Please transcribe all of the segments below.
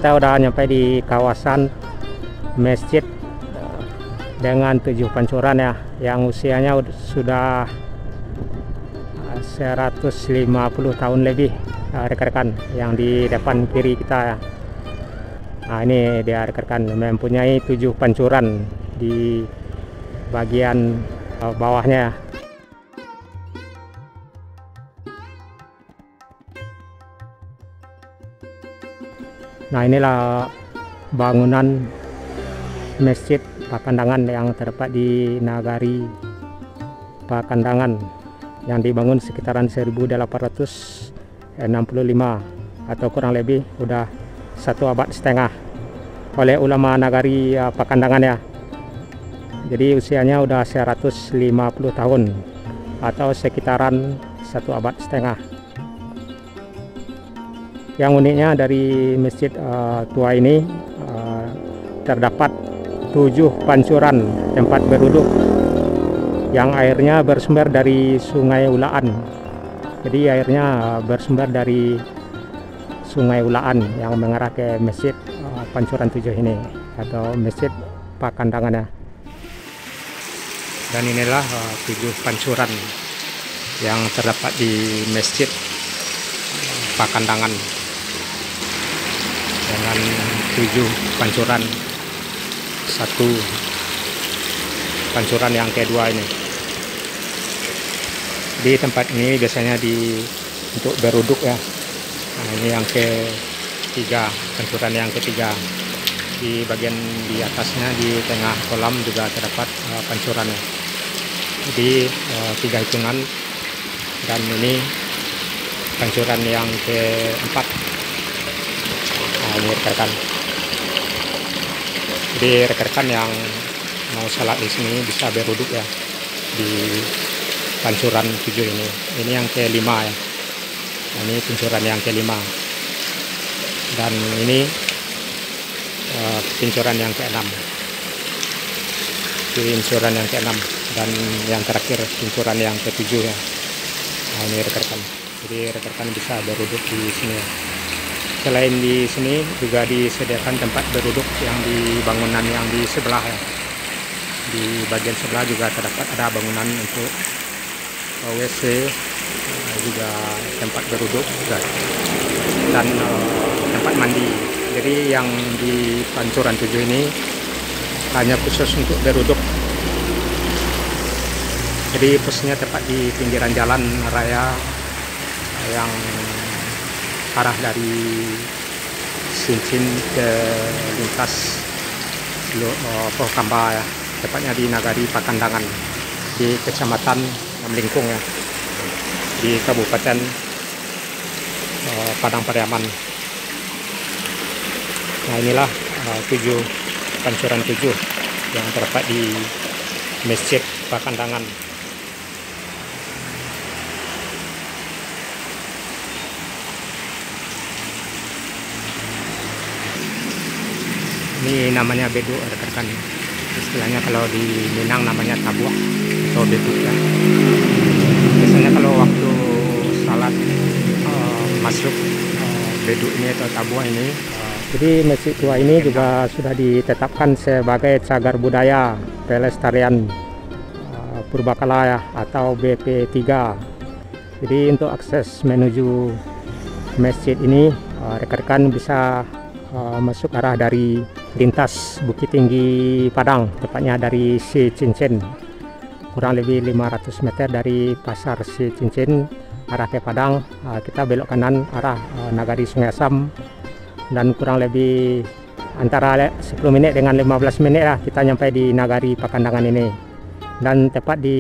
Kita udah nyampe di kawasan masjid dengan 7 pancuran ya, yang usianya sudah 150 tahun lebih, rekan-rekan, yang di depan kiri kita ya. Nah, ini dia rekan-rekan, mempunyai 7 pancuran di bagian bawahnya. Nah, inilah bangunan Masjid Pakandangan yang terdapat di Nagari Pakandangan, yang dibangun sekitaran 1865 atau kurang lebih udah 1 abad setengah oleh ulama Nagari Pakandangan ya. Jadi usianya udah 150 tahun atau sekitaran 1 abad setengah. Yang uniknya dari masjid tua ini terdapat 7 pancuran tempat berwudhu yang airnya bersumber dari Sungai Ulaan. Jadi airnya bersumber dari Sungai Ulaan yang mengarah ke masjid pancuran 7 ini atau Masjid Pakandangan ya. Dan inilah 7 pancuran yang terdapat di Masjid Pakandangan dengan 7 pancuran, 1 pancuran yang kedua ini. Di tempat ini biasanya untuk berwudhu ya. Nah, ini yang ketiga, pancuran yang ketiga. Di bagian di atasnya di tengah kolam juga terdapat pancurannya. Jadi 3 hitungan, dan ini pancuran yang keempat. Nah, ini rekan-rekan. Jadi rekan-rekan yang mau salat di sini bisa berwudhu ya di pancuran 7 ini. Ini yang kelima ya. Nah, ini pancuran yang kelima. Dan ini pancuran yang keenam. Pancuran yang keenam, dan yang terakhir pancuran yang ketujuh ya. Nah, ini rekan-rekan. Jadi rekan-rekan bisa berwudhu di sini ya. Selain di sini juga disediakan tempat berwudhu yang di bangunan yang di sebelah ya. Di bagian sebelah juga terdapat ada bangunan untuk WC, juga tempat berwudhu juga, dan tempat mandi. Jadi yang di pancuran 7 ini hanya khusus untuk berwudhu. Jadi posisinya tepat di pinggiran jalan raya yang arah dari Sincin ke lintas Pohkamba ya, tepatnya di Nagari Pakandangan di Kecamatan Melingkung ya, di Kabupaten Padang Pariaman. Nah, inilah 7 pancuran 7 yang terdapat di Masjid Pakandangan. Ini namanya bedu rekan-rekan. Istilahnya kalau di Minang namanya tabuah atau bedu ya. Biasanya kalau waktu salat masuk bedu ini atau tabuah ini. Jadi masjid tua ini juga sudah ditetapkan sebagai cagar budaya pelestarian purbakala ya, atau BP3. Jadi untuk akses menuju masjid ini rekan-rekan bisa masuk arah dari lintas Bukit Tinggi Padang, tepatnya dari Si Cincin, kurang lebih 500 meter dari pasar Si Cincin arah ke Padang. Kita belok kanan arah Nagari Sungai Asam, dan kurang lebih antara 10 menit dengan 15 menit lah kita nyampe di Nagari Pakandangan ini. dan tepat di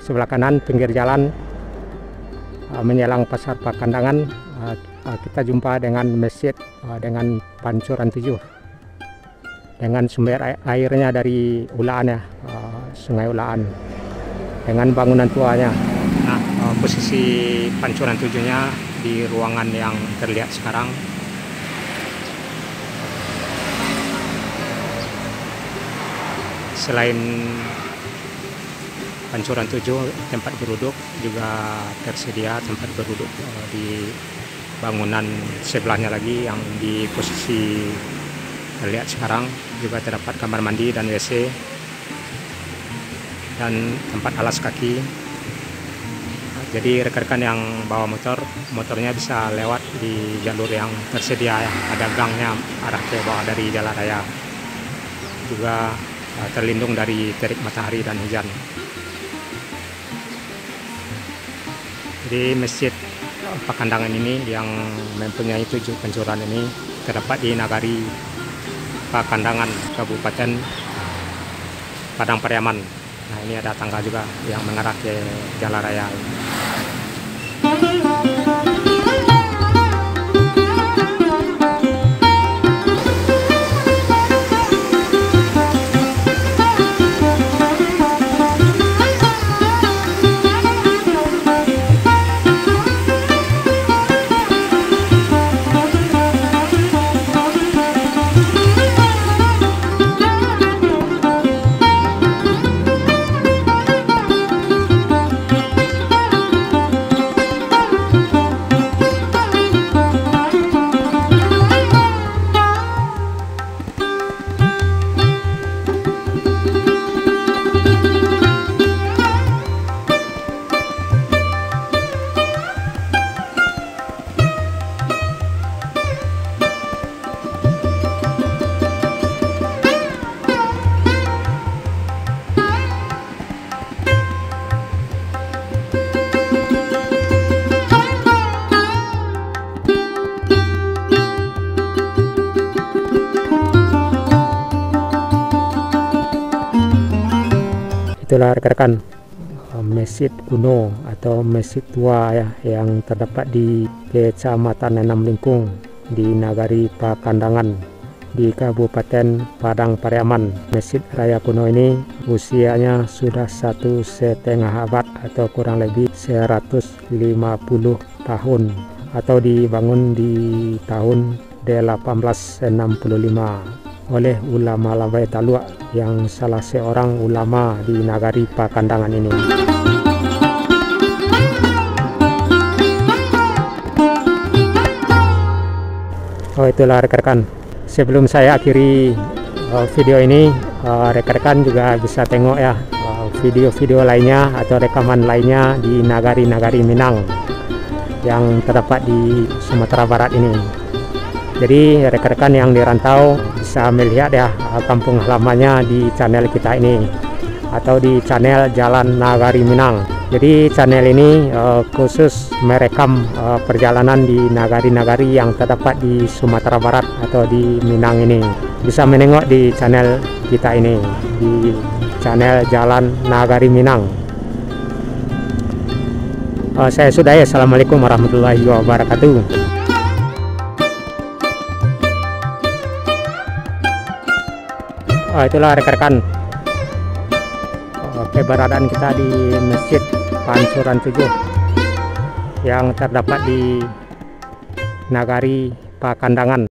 sebelah kanan pinggir jalan menjelang pasar Pakandangan kita jumpa dengan masjid dengan pancuran 7 dengan sumber airnya dari Ulaan ya, Sungai Ulaan dengan bangunan tuanya. Nah, posisi pancuran 7-nya di ruangan yang terlihat sekarang. Selain pancuran 7, tempat beruduk juga tersedia tempat beruduk di bangunan sebelahnya lagi yang di posisi terlihat sekarang. Juga terdapat kamar mandi dan WC dan tempat alas kaki. Jadi rekan-rekan yang bawa motornya bisa lewat di jalur yang tersedia ya. Ada gangnya arah ke bawah dari jalan raya. Juga terlindung dari terik matahari dan hujan. Di Masjid Pakandangan ini yang mempunyai 7 pancuran ini terdapat di Nagari Pakandangan, Kabupaten Padang Pariaman. Nah, ini ada tangga juga yang mengarah ke jalan raya. Itulah rekan-rekan masjid kuno atau masjid tua ya yang terdapat di Kecamatan Enam Lingkung di Nagari Pakandangan di Kabupaten Padang Pariaman. Masjid raya kuno ini usianya sudah 1,5 abad atau kurang lebih 150 tahun atau dibangun di tahun 1865 oleh ulama Labai Talua yang salah seorang ulama di Nagari Pakandangan ini. Oh, itulah rekan-rekan. Sebelum saya akhiri video ini, rekan-rekan juga bisa tengok ya video-video lainnya atau rekaman lainnya di nagari-nagari Minang yang terdapat di Sumatera Barat ini. Jadi rekan-rekan yang dirantau bisa melihat ya kampung halamannya di channel kita ini atau di channel Jalan Nagari Minang. Jadi channel ini khusus merekam perjalanan di nagari-nagari yang terdapat di Sumatera Barat atau di Minang ini. Bisa menengok di channel kita ini di channel Jalan Nagari Minang. Saya sudahi. Assalamualaikum warahmatullahi wabarakatuh. Itulah rekan-rekan keberadaan kita di Masjid Pancuran 7 yang terdapat di Nagari Pakandangan.